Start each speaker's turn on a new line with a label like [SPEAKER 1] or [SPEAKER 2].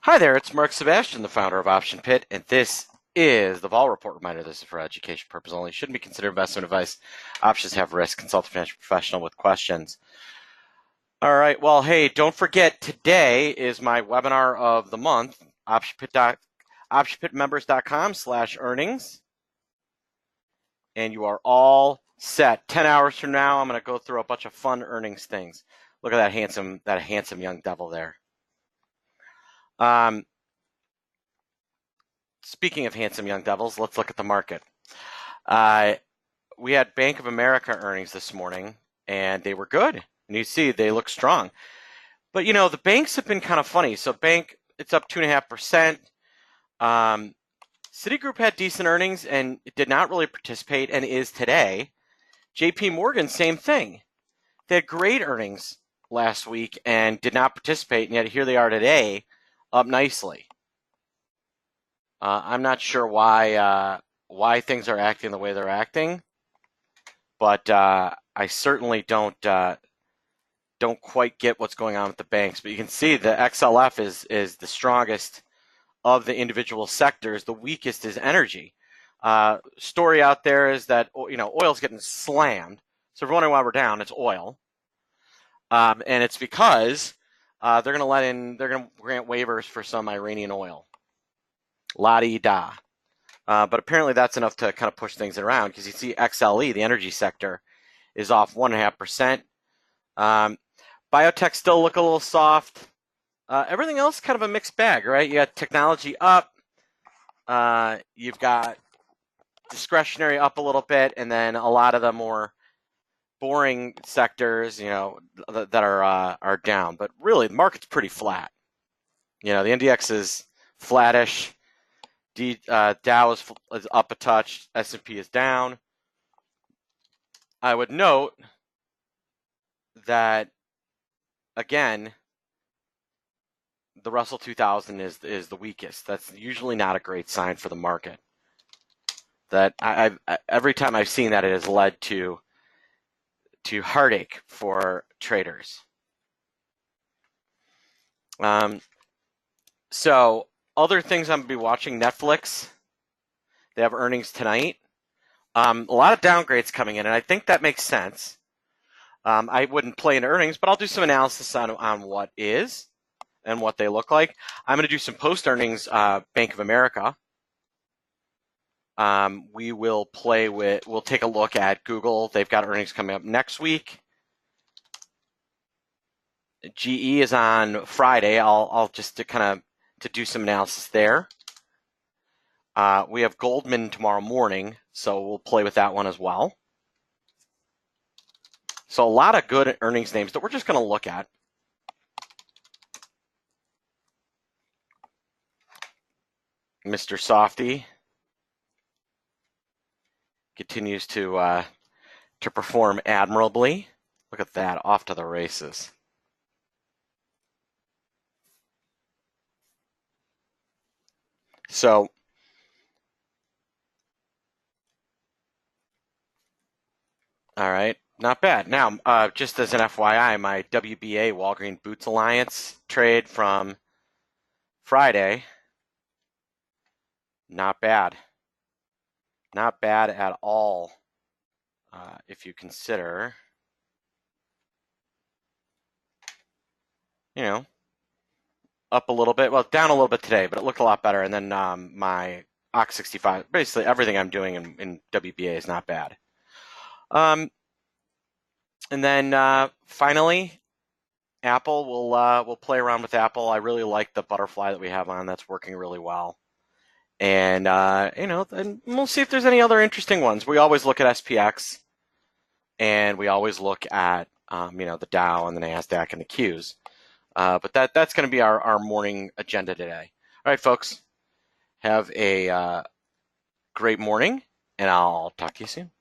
[SPEAKER 1] Hi there, it's Mark Sebastian, the founder of Option Pit, and this is the Vol Report. Reminder, this is for education purpose only. Shouldn't be considered investment advice. Options have risk. Consult a financial professional with questions. All right, well, hey, don't forget, today is my webinar of the month, optionpitmembers.com/earnings. And you are all set. 10 hours from now, I'm going to go through a bunch of fun earnings things. Look at that handsome young devil there. Speaking of handsome young devils, let's look at the market. We had Bank of America earnings this morning, and they were good. And you see they look strong. But, you know, the banks have been kind of funny. So Bank, it's up 2.5%. Citigroup had decent earnings and did not really participate and is today. JP Morgan, same thing. They had great earnings last week and did not participate, and yet here they are today, up nicely. I'm not sure why things are acting the way they're acting, but I certainly don't quite get what's going on with the banks. But you can see the XLF is the strongest of the individual sectors. The weakest is energy. Story out there is that oil's getting slammed. So if you're wondering why we're down, it's oil, and it's because they're going to grant waivers for some Iranian oil. La-di-da. But apparently that's enough to kind of push things around, because you see XLE, the energy sector, is off 1.5%. Biotech still look a little soft. Everything else kind of a mixed bag, right? You got technology up. You've got discretionary up a little bit, and then a lot of the more boring sectors, that are down. But really, the market's pretty flat. The NDX is flattish. Dow is up a touch. S&P is down. I would note that, again, the Russell 2000 is the weakest. That's usually not a great sign for the market. That every time I've seen that, it has led to heartache for traders. So other things I'm going to be watching, Netflix. They have earnings tonight. A lot of downgrades coming in, and I think that makes sense. I wouldn't play in earnings, but I'll do some analysis on what is and what they look like. I'm going to do some post-earnings Bank of America. We'll take a look at Google. They've got earnings coming up next week. GE is on Friday. I'll just to do some analysis there. We have Goldman tomorrow morning, so we'll play with that one as well. So a lot of good earnings names that we're just going to look at. Mr. Softy continues to perform admirably. Look at that, off to the races. So all right, not bad. Now, just as an FYI, my WBA Walgreen Boots Alliance trade from Friday, not bad. Not bad at all, if you consider, up a little bit. Well, down a little bit today, but it looked a lot better. And then my Ox 65, basically everything I'm doing in WBA is not bad. And then finally, Apple, we'll play around with Apple. I really like the butterfly that we have on. That's working really well. And, and we'll see if there's any other interesting ones. We always look at SPX, and we always look at, the Dow and the NASDAQ and the Qs. But that's going to be our morning agenda today. All right, folks, have a great morning, and I'll talk to you soon.